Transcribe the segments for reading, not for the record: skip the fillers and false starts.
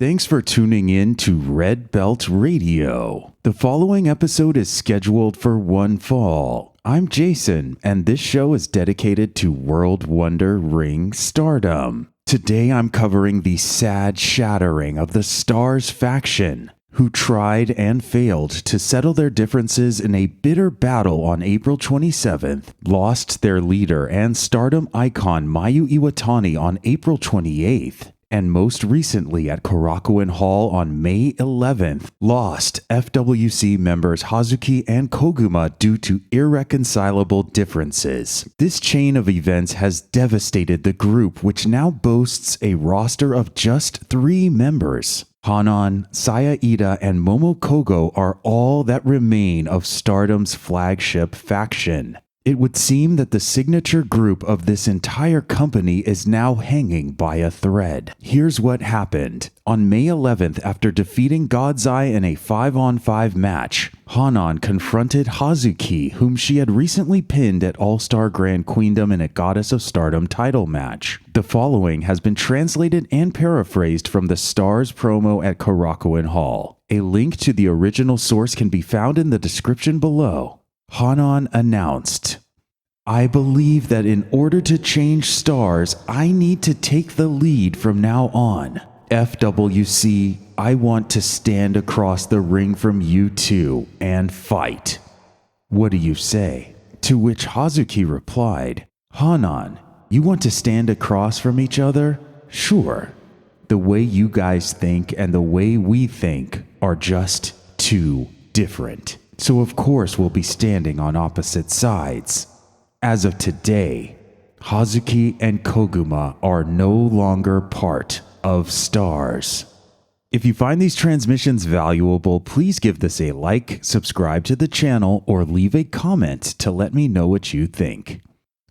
Thanks for tuning in to Red Belt Radio. The following episode is scheduled for one fall. I'm Jason, and this show is dedicated to World Wonder Ring Stardom. Today I'm covering the sad shattering of the Stars faction, who tried and failed to settle their differences in a bitter battle on April 27th, lost their leader and Stardom icon Mayu Iwatani on April 28th, and most recently at Korakuen Hall on May 11th, lost FWC members Hazuki and Koguma due to irreconcilable differences. This chain of events has devastated the group, which now boasts a roster of just 3 members. Hanan, Saya Iida, and Momo Kohgo are all that remain of Stardom's flagship faction. It would seem that the signature group of this entire company is now hanging by a thread. Here's what happened. On May 11th, after defeating God's Eye in a 5-on-5 match, Hanan confronted Hazuki, whom she had recently pinned at All-Star Grand Queendom in a Goddess of Stardom title match. The following has been translated and paraphrased from the Stars promo at Korakuen Hall. A link to the original source can be found in the description below. Hanan announced, "I believe that in order to change Stars, I need to take the lead from now on. FWC, I want to stand across the ring from you two and fight. What do you say?" To which Hazuki replied, "Hanan, you want to stand across from each other? Sure. The way you guys think and the way we think are just too different. So of course we'll be standing on opposite sides. As of today, Hazuki and Koguma are no longer part of Stars." If you find these transmissions valuable, please give this a like, subscribe to the channel, or leave a comment to let me know what you think.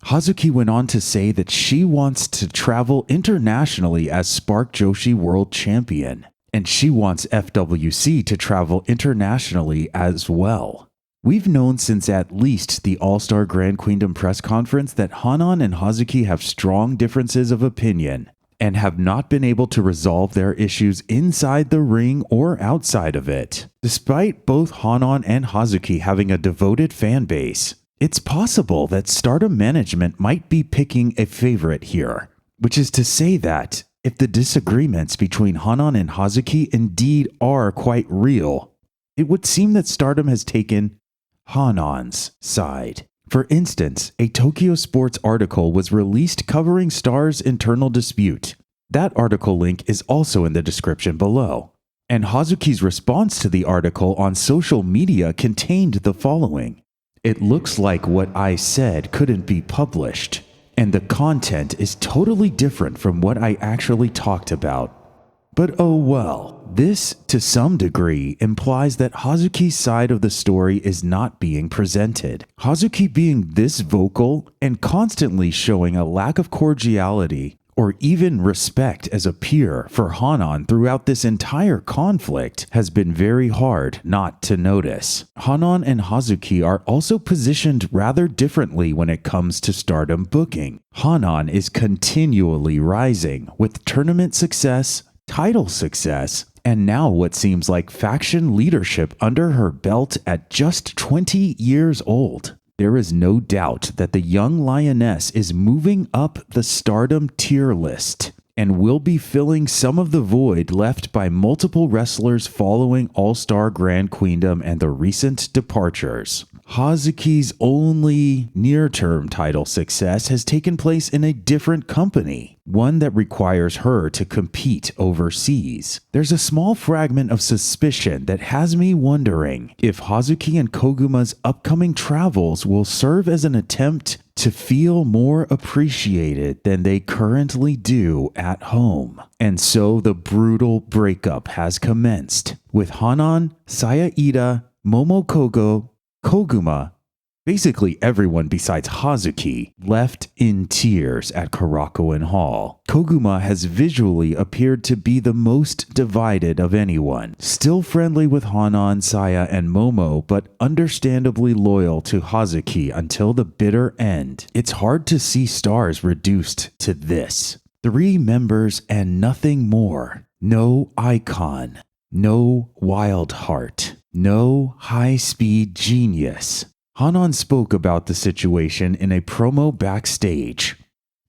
Hazuki went on to say that she wants to travel internationally as Spark Joshi World Champion, and she wants FWC to travel internationally as well. We've known since at least the All-Star Grand Queendom press conference that Hanan and Hazuki have strong differences of opinion and have not been able to resolve their issues inside the ring or outside of it. Despite both Hanan and Hazuki having a devoted fan base, it's possible that Stardom management might be picking a favorite here, which is to say that if the disagreements between Hanan and Hazuki indeed are quite real, it would seem that Stardom has taken Hanan's side. For instance, a Tokyo Sports article was released covering Star's internal dispute. That article link is also in the description below. And Hazuki's response to the article on social media contained the following: "It looks like what I said couldn't be published, and the content is totally different from what I actually talked about. But oh well." This, to some degree, implies that Hazuki's side of the story is not being presented. Hazuki being this vocal and constantly showing a lack of cordiality or even respect as a peer for Hanan throughout this entire conflict has been very hard not to notice. Hanan and Hazuki are also positioned rather differently when it comes to Stardom booking. Hanan is continually rising with tournament success, title success, and now what seems like faction leadership under her belt at just 20 years old. There is no doubt that the young lioness is moving up the Stardom tier list and will be filling some of the void left by multiple wrestlers following All-Star Grand Queendom and the recent departures. Hazuki's only near-term title success has taken place in a different company, one that requires her to compete overseas. There's a small fragment of suspicion that has me wondering if Hazuki and Koguma's upcoming travels will serve as an attempt to feel more appreciated than they currently do at home. And so the brutal breakup has commenced, with Hanan, Saya Iida, Momo Kohgo, Koguma, basically everyone besides Hazuki, left in tears at Korakuen Hall. Koguma has visually appeared to be the most divided of anyone, still friendly with Hanan, Saya, and Momo, but understandably loyal to Hazuki until the bitter end. It's hard to see Stars reduced to this. 3 members and nothing more. No icon. No wild heart. No high-speed genius. Hanan spoke about the situation in a promo backstage.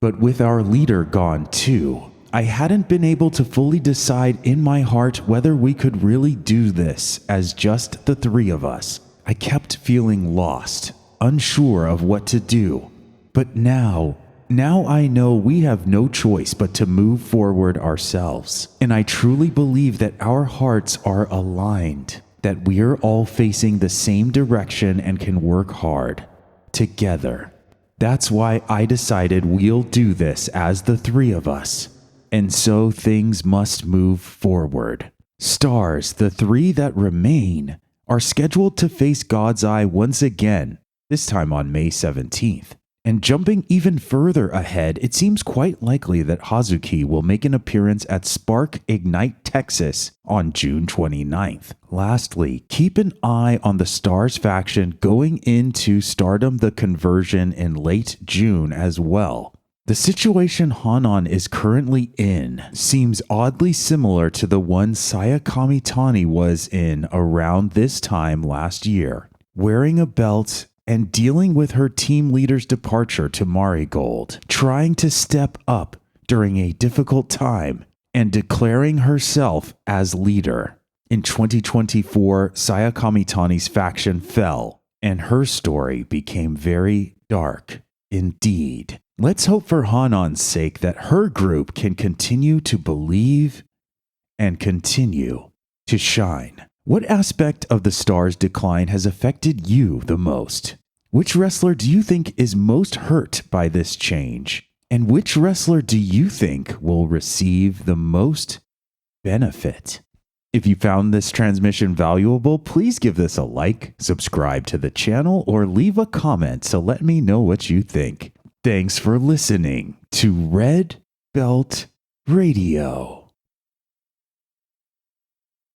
But with our leader gone too, I hadn't been able to fully decide in my heart whether we could really do this as just the three of us. I kept feeling lost, unsure of what to do. But now I know we have no choice but to move forward ourselves. And I truly believe that our hearts are aligned, that we're all facing the same direction and can work hard together. That's why I decided we'll do this as the three of us. And so things must move forward. Stars, the three that remain, are scheduled to face God's Eye once again, this time on May 17th. And jumping even further ahead, it seems quite likely that Hazuki will make an appearance at Spark Ignite Texas on June 29th. Lastly, keep an eye on the Stars faction going into Stardom the Conversion in late June as well. The situation Hanan is currently in seems oddly similar to the one Saya Kamitani was in around this time last year, wearing a belt and dealing with her team leader's departure to Marigold, trying to step up during a difficult time and declaring herself as leader. In 2024, Saya Kamitani's faction fell, and her story became very dark indeed. Let's hope for Hanan's sake that her group can continue to believe and continue to shine. What aspect of the Stars' decline has affected you the most? Which wrestler do you think is most hurt by this change? And which wrestler do you think will receive the most benefit? If you found this transmission valuable, please give this a like, subscribe to the channel, or leave a comment to let me know what you think. Thanks for listening to Red Belt Radio.